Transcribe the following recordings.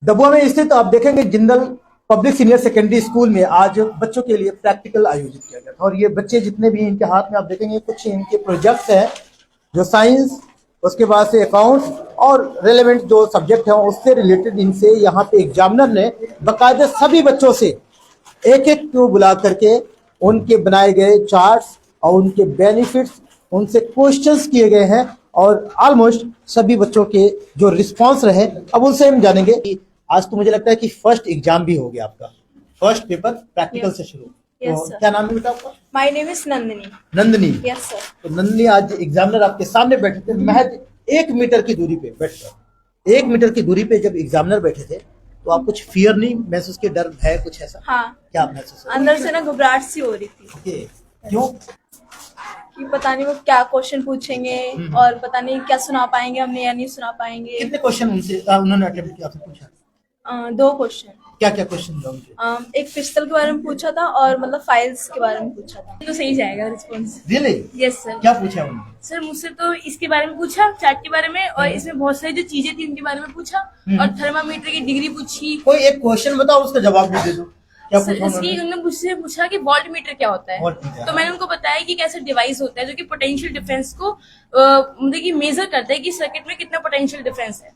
दबुआ में स्थित आप देखेंगे Jindal public senior secondary school में आज बच्चों के लिए प्रैक्टिकल आयोजित किया गया था और ये बच्चे जितने भी इनके हाथ में आप देखेंगे कुछ इनके प्रोजेक्ट्स हैं जो साइंस, उसके बाद से अकाउंट्स और रेलेवेंट जो सब्जेक्ट है उससे रिलेटेड इनसे यहाँ पे एग्जामिनर ने बाकायदा सभी बच्चों से एक एक को बुला करके उनके बनाए गए चार्ट्स और उनके बेनिफिट्स उनसे क्वेश्चंस किए गए हैं और ऑलमोस्ट सभी बच्चों के जो रिस्पांस रहे अब उनसे हम जानेंगे कि आज तो मुझे लगता है कि फर्स्ट एग्जाम भी हो गया आपका, फर्स्ट पेपर प्रैक्टिकल से शुरू। तो क्या नाम है बेटा आपका? My name is Nandini. Nandini. Yes sir. तो नंदिनी आज एग्जामिनर आपके सामने बैठे थे, महज 1 मीटर की दूरी पे बैठकर 1 मीटर की दूरी पे जब एग्जामिनर बैठे थे तो आप कुछ फियर नहीं महसूस किए, डर है कुछ ऐसा? हाँ। क्या महसूस हुआ? अंदर से ना घबराहट सी हो रही थी। ओके, क्यों? कि पता नहीं वो क्या क्वेश्चन पूछेंगे और पता नहीं क्या सुना पाएंगे हमने या नहीं सुना पाएंगे। कितने क्वेश्चन उनसे उन्होंने अटेम्प्ट किया, आपसे पूछा? 2 क्वेश्चन। क्या क्या क्वेश्चन था उनके? एक पिस्टल के बारे में पूछा था और मतलब फाइल्स के बारे में पूछा था। तो सही जाएगा रिस्पॉन्स। रियली? Yes sir. क्या पूछा उन्होंने? सर मुझसे तो इसके बारे में पूछा, चार्ट के बारे में, और इसमें बहुत सारी जो चीजें थी उनके बारे में पूछा और थर्मामीटर की डिग्री पूछी। कोई एक क्वेश्चन बताओ उसका जवाब भी दे दो। क्या सर पूछा इसकी उन्होंने मुझसे पूछा कि वोल्ट मीटर क्या होता है। Voltmeter, तो मैंने उनको बताया कि कैसा डिवाइस होता है जो कि पोटेंशियल डिफरेंस को मतलब कि मेजर करता है कि सर्किट में कितना पोटेंशियल डिफरेंस है।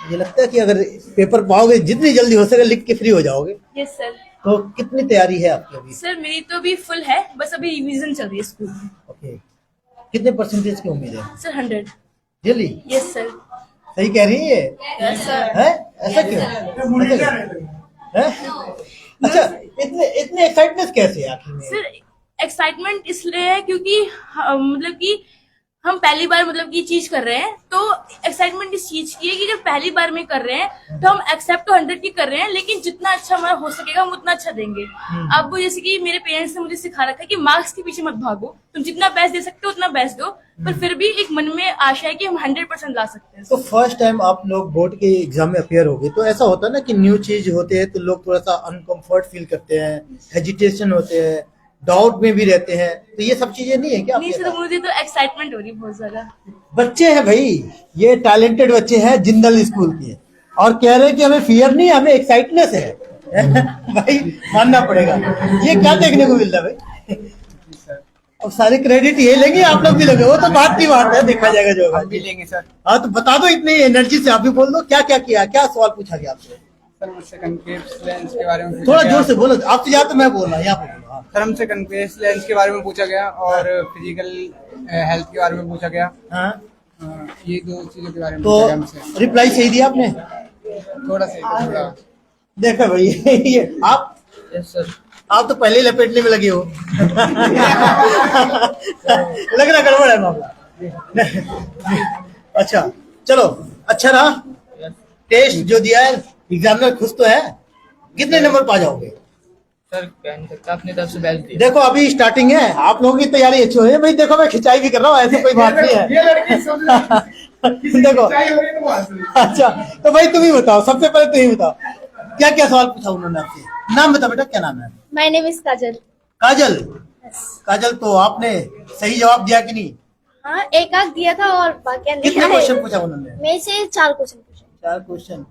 मुझे लगता है कि अगर पेपर पाओगे जितनी जल्दी हो सके लिख के फ्री हो जाओगे। Yes sir. तो कितनी तैयारी है आपकी अभी? सर मेरी तो अभी फुल है, बस अभी रिवीजन चल रही है स्कूल में। ओके, कितने परसेंटेज की उम्मीद है? सर 100। रियली? Yes sir. सही कह रही है? Yes sir. है ऐसा क्यों? है? अच्छा, इतने एक्साइटनेस कैसे है आखिर में? सर एक्साइटमेंट इसलिए है क्योंकि मतलब कि हम पहली बार मतलब की चीज कर रहे हैं, तो एक्साइटमेंट इस चीज की है कि जब पहली बार में कर रहे हैं तो हम एक्सेप्ट तो 100 की कर रहे हैं, लेकिन जितना अच्छा हमारा हो सकेगा हम उतना अच्छा देंगे। अब जैसे कि मेरे पेरेंट्स ने मुझे सिखा रखा है कि मार्क्स के पीछे मत भागो, तुम जितना बेस्ट दे सकते हो उतना बेस्ट दो, पर फिर भी एक मन में आशा है कि हम 100% ला सकते हैं। तो फर्स्ट टाइम आप लोग बोर्ड के एग्जाम में अपियर हो गए, तो ऐसा होता है ना कि न्यू चीज होते हैं तो लोग थोड़ा सा अनकंफर्ट फील करते हैं, हेजिटेशन होते हैं, डाउट में भी रहते हैं, तो ये सब चीजें नहीं है क्या? नहीं सर, मुझे तो एक्साइटमेंट हो रही है बहुत ज्यादा। बच्चे हैं भाई, ये टैलेंटेड बच्चे हैं जिंदल स्कूल के, और कह रहे हैं कि हमें फियर नहीं, हमें एक्साइटनेस है। भाई मानना पड़ेगा, ये क्या देखने को मिल रहा है भाई? अब सारे क्रेडिट ये लेंगे, आप लोग भी लेंगे, वो तो बात की बात है, देखा जाएगा जो होगा। हम भी लेंगे सर। हाँ तो बता दो, इतनी एनर्जी से आप भी बोल दो, क्या क्या किया, क्या सवाल पूछा गया आपसे? सर मुझसे कन्वेक्स लेंस के बारे में थोड़ा जोर से बोलो, आपसे ज्यादा तो मैं बोल रहा हूँ, यहाँ पे बोलो। हाँ। सर हमसे कन्वेक्स लेंस के बारे में पूछा गया और फिजिकल हेल्थ के बारे में पूछा गया। हाँ। ये 2 चीजों के बारे में पूछा गया हमसे। तो रिप्लाई सही दिया आपने? थोड़ा सा देखो भाई, ये आप यस सर। आप तो पहले ही लपेटने में लगे हो। लग रहा गड़बड़ है मामला। अच्छा चलो, अच्छा रहा टेस्ट जो दिया है, एग्जामिनर खुश तो है? कितने नंबर पा जाओगे? सर कह नहीं सकता, अपनी तरफ से बेस्ट दिया। देखो अभी स्टार्टिंग है, आप लोगों की तैयारी अच्छी हो रही है भाई। देखो मैं खिंचाई भी कर रहा हूँ, ऐसी कोई बात नहीं है। देखो अच्छा, तो भाई तुम ही बताओ, सबसे पहले तुम ही बताओ क्या क्या सवाल पूछा उन्होंने आपसे? नाम बता बेटा, क्या नाम है? माय नेम इज काजल। काजल? काजल, तो आपने सही जवाब दिया कि नहीं? हाँ, एक आध दिया था और बाकी नहीं। कितने क्वेश्चन पूछा उन्होंने? मेरे से 4 क्वेश्चन पूछे। 4 क्वेश्चन?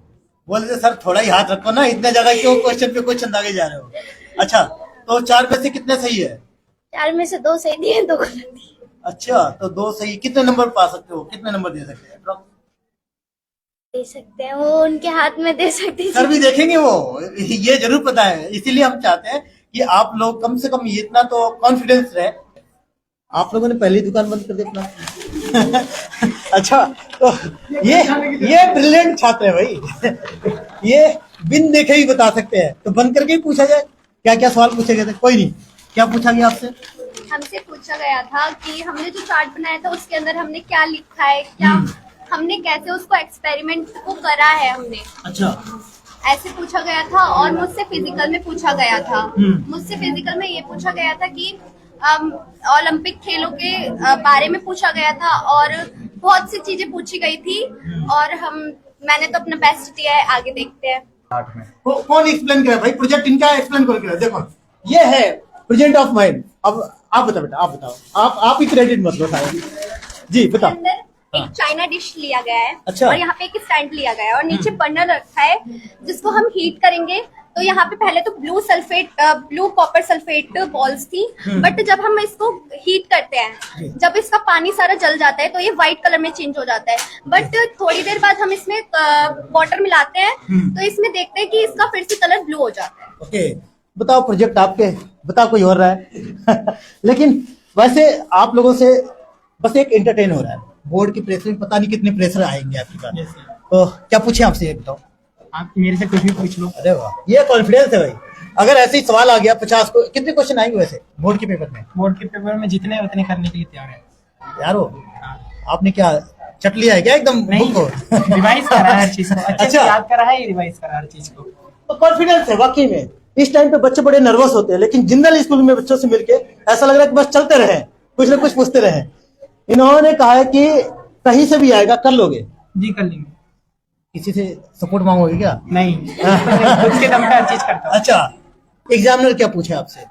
बोले थे सर थोड़ा ही हाथ रखो ना, इतने जगह क्यों क्वेश्चन पे क्वेश्चन आगे जा रहे हो? अच्छा, तो 4 में से कितने सही है? 4 में से 2 सही दिए, 2 गलत दिए। अच्छा, तो 2 सही, कितने नंबर पा सकते हो, कितने नंबर दे सकते हैं? दे सकते हैं, वो उनके हाथ में दे सकते हैं। सर भी देखेंगे वो, ये जरूर पता है, इसीलिए हम चाहते हैं कि आप लोग कम से कम इतना तो कॉन्फिडेंस रहे। आप लोगों ने पहली दुकान बंद कर दी अपना। अच्छा, तो ये ब्रिलियंट छात्र है भाई। ये बिन देखे ही बता सकते हैं, तो बंद करके ही पूछा जाए क्या क्या सवाल पूछे गए थे? कोई नहीं, क्या पूछा गया आपसे? हमसे पूछा गया था कि हमने जो चार्ट बनाया था उसके अंदर हमने क्या लिखा है, क्या हमने कैसे उसको एक्सपेरिमेंट को करा है हमने। अच्छा, ऐसे पूछा गया था। और मुझसे फिजिकल में पूछा गया था। मुझसे फिजिकल में ये पूछा गया था कि ओलंपिक खेलों के बारे में पूछा गया था और बहुत सी चीजें पूछी गई थी और मैंने तो अपना बेस्ट दिया है, आगे देखते हैं। कौन एक्सप्लेन करा भाई? प्रोजेक्ट इनका एक्सप्लेन कौन करा? देखो ये है प्रेजेंट ऑफ माइंड। अब आप बताओ बेटा, आप बताओ, आप ही क्रेडिट मत लो सारे। जी बताओ। एक चाइना डिश लिया गया है। अच्छा। और यहाँ पे एक स्टैंड लिया गया है और नीचे बर्नर रखा है जिसको हम हीट करेंगे। तो यहाँ पे पहले तो ब्लू कॉपर सल्फेट बॉल्स थी, बट जब हम इसको हीट करते हैं, जब इसका पानी सारा जल जाता है तो ये व्हाइट कलर में चेंज हो जाता है। बट थोड़ी देर बाद हम इसमें वाटर मिलाते हैं तो इसमें देखते हैं कि इसका फिर से कलर ब्लू हो जाता है। ओके, बताओ प्रोजेक्ट आपके, बताओ कोई और रहा है लेकिन वैसे आप लोगों से बस एक एंटरटेन हो रहा है। बोर्ड की प्रेशर में पता नहीं कितने प्रेशर आएंगे आपके पास, तो क्या पूछे आपसे ये बताओ। आप मेरे से कुछ भी पूछ लो। अरे वाह, ये कॉन्फिडेंस है भाई। अगर ऐसे ही सवाल आ गया 50 को, कितने क्वेश्चन आएंगे वैसे बोर्ड के पेपर में? बोर्ड के पेपर में जितने उतने करने के लिए तैयार है। यारो आपने क्या चट लिया है क्या एकदम बुक को? रिवाइज करा है हर चीज को, अच्छे से अच्छा। याद करा है, रिवाइज करा है हर चीज को। तो कॉन्फिडेंस है वाकई में। इस टाइम पे बच्चे बड़े नर्वस होते हैं, लेकिन जिंदल स्कूल में बच्चों से मिलके ऐसा लग रहा है कि बस चलते रहे, कुछ ना कुछ पूछते रहे। इन्होंने कहा है कि कहीं से भी आएगा कर लोगे। जी कर लेंगे। किसी से सपोर्ट मांगोगे क्या? नहीं, खुद के दम पे हर चीज करता हूँ। अच्छा, एग्जामिनर क्या पूछे आपसे?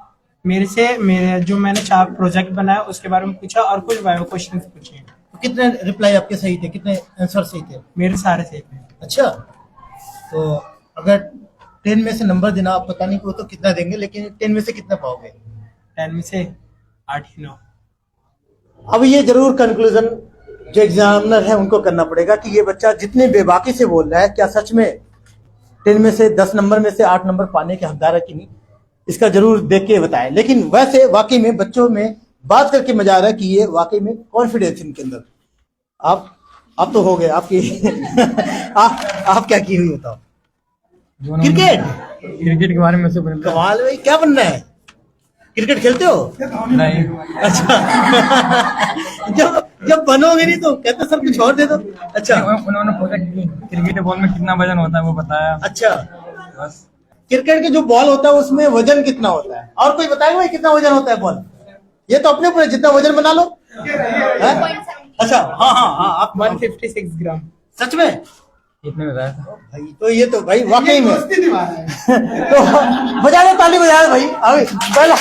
मेरे जो मैंने 4 प्रोजेक्ट बनाया उसके बारे में पूछा और कुछ बायो क्वेश्चन पूछे। तो कितने रिप्लाई आपके सही थे, कितने आंसर सही थे? मेरे सारे सही थे। अच्छा, तो अगर 10 में से नंबर देना, आप पता नहीं को तो कितना देंगे, लेकिन 10 में से कितना पाओगे? 10 में से 8 ही 9। अब ये जरूर कंक्लूजन जो एग्जामिनर है उनको करना पड़ेगा कि ये बच्चा जितने बेबाकी से बोल रहा है, क्या सच में 10 में से 10 नंबर में से 8 नंबर पाने के हकदार है कि नहीं, इसका जरूर देख के बताएं। लेकिन वैसे वाकई में बच्चों में बात करके मजा आ रहा है कि ये वाकई में कॉन्फिडेंस इनके अंदर। आप तो हो गए आपकी आप क्या की हुई बताओ? क्रिकेट के बारे में से कमाल भाई, क्या बनना है? क्रिकेट खेलते हो? नहीं। अच्छा जब बनोगे नहीं तो कहते सब कुछ और दे दो। अच्छा, उन्होंने पूछा क्रिकेट बॉल में कितना वजन होता है वो बताया। अच्छा, बस। क्रिकेट के जो बॉल होता है उसमें वजन कितना होता है? और कोई बताएगा भाई कितना वजन होता है बॉल? ये तो अपने ऊपर जितना वजन बना लो। हैं? अच्छा, हाँ आप 156 ग्राम। सच में? इतने बताया भाई तो ये तो भाई वाकई में तो बजा दो ताली, बजा दो भाई। अभी पहला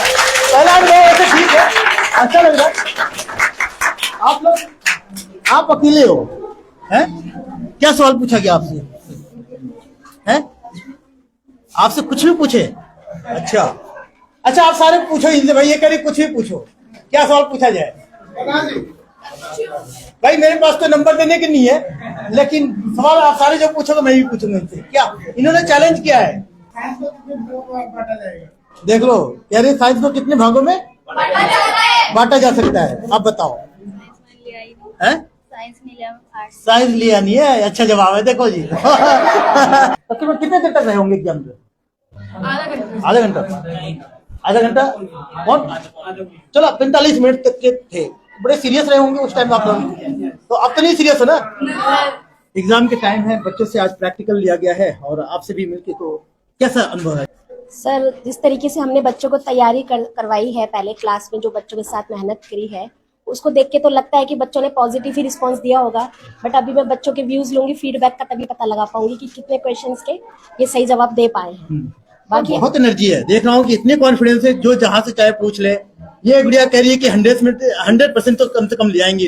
ऐसे ठीक है, अच्छा लग रहा है। आप लोग आप अकेले हो हैं? क्या सवाल पूछा गया आपसे? हैं? आपसे कुछ भी पूछे? अच्छा आप सारे पूछो इनसे भाई, ये करिए कुछ भी पूछो, क्या सवाल पूछा जाए? भाई मेरे पास तो नंबर देने के नहीं है, लेकिन सवाल आप सारे जो पूछोगे मैं भी पूछूंगा इनसे। क्या इन्होंने चैलेंज किया है? देख लो, कह रहे साइंस को कितने भागों में बांटा जा सकता है, आप बताओ। साइंस लिया नहीं है? अच्छा जवाब है, देखो जी। तकरीबन कितने देर तक रहे होंगे एग्जाम में? आधा घंटा कौन? चलो 45 मिनट तक के थे। बड़े सीरियस रहे होंगे उस टाइम आप लोग, तो अब तो नहीं सीरियस हो ना? एग्जाम के टाइम है, बच्चों से आज प्रैक्टिकल लिया गया है और आपसे भी मिलके तो कैसा अनुभव है? सर, जिस तरीके से हमने बच्चों को तैयारी करवाई है, पहले क्लास में जो बच्चों के साथ मेहनत करी है, उसको देख के तो लगता है कि बच्चों ने पॉजिटिव ही रिस्पांस दिया होगा। बट अभी मैं बच्चों के व्यूज लूंगी, फीडबैक का, तभी पता लगा पाऊंगी कि कितने क्वेश्चंस के ये सही जवाब दे पाए हैं। बाकी बहुत एनर्जी है, देख रहा हूँ कि इतने कॉन्फिडेंस है, जो जहां से चाहे पूछ ले। ये गुड़िया कह रही है कि 100% तो कम से कम ले आएंगे।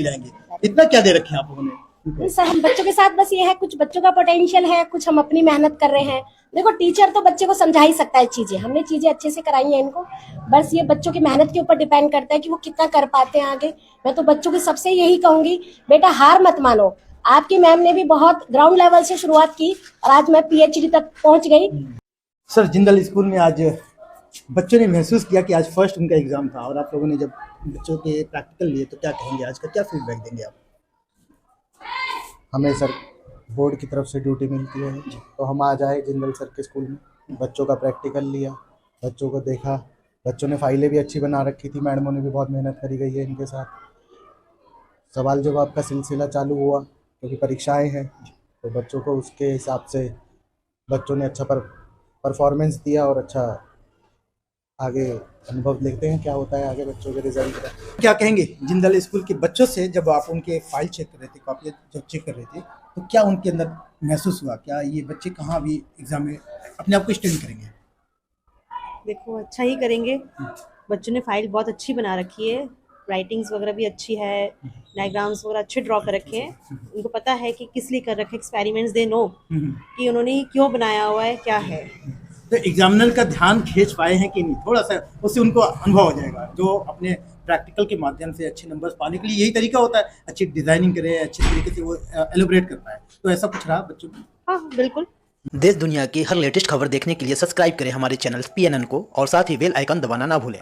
इतना क्या दे रखे हैं आप लोगों ने? नहीं सर, हम बच्चों के साथ बस ये है, कुछ बच्चों का पोटेंशियल है, कुछ हम अपनी मेहनत कर रहे हैं। देखो, टीचर तो बच्चे को समझा ही सकता है चीजें, हमने चीजें अच्छे से कराई हैं इनको, बस ये बच्चों की मेहनत के ऊपर डिपेंड करता है कि वो कितना कर पाते हैं आगे। मैं तो बच्चों के सबसे यही कहूंगी, बेटा हार मत मानो। आपकी मैम ने भी बहुत ग्राउंड लेवल से शुरुआत की और आज मैं PhD तक पहुंच गई। सर, जिंदल स्कूल में आज बच्चों ने महसूस किया कि आज फर्स्ट उनका एग्जाम था और आप लोगों ने जब बच्चों के प्रैक्टिकल लिए, तो क्या कहेंगे आज का, क्या फीडबैक देंगे आप? हमें सर बोर्ड की तरफ से ड्यूटी मिलती है, तो हम आज आए जिंदल सर के स्कूल में, बच्चों का प्रैक्टिकल लिया, बच्चों को देखा। बच्चों ने फाइलें भी अच्छी बना रखी थी, मैडमों ने भी बहुत मेहनत करी गई है इनके साथ। सवाल जवाब का सिलसिला चालू हुआ क्योंकि परीक्षाएं हैं, तो बच्चों को उसके हिसाब से बच्चों ने अच्छा परफॉर्मेंस दिया और अच्छा आगे अनुभव देखते हैं क्या होता है आगे बच्चों के रिजल्ट का। क्या कहेंगे जिंदल स्कूल के बच्चों से, जब आप उनके फाइल चेक कर रहे थे, कॉपी जब चेक कर रहे थे, तो क्या उनके अंदर महसूस हुआ? क्या ये बच्चे कहाँ भी एग्जाम में अपने आप को स्टैंड करेंगे? देखो, अच्छा ही करेंगे। बच्चों ने फाइल बहुत अच्छी बना रखी है, राइटिंग्स वगैरह भी अच्छी है, डायग्राम्स वगैरह अच्छे ड्रॉ कर रखे हैं। उनको पता है कि किस लिए कर रखे एक्सपेरिमेंट्स, दे नो कि उन्होंने क्यों बनाया हुआ है, क्या है। तो एग्जामिनर का ध्यान खींच पाए हैं कि नहीं, थोड़ा सा उससे उनको अनुभव हो जाएगा, जो अपने प्रैक्टिकल के माध्यम से अच्छे नंबर्स पाने के लिए यही तरीका होता है, अच्छी डिजाइनिंग करे, अच्छे तरीके से वो एलोबरेट कर पाए। तो ऐसा कुछ रहा बच्चों को? हाँ बिल्कुल। देश दुनिया की हर लेटेस्ट खबर देखने के लिए सब्सक्राइब करें हमारे चैनल PNN को और साथ ही बेल आइकन दबाना ना भूलें।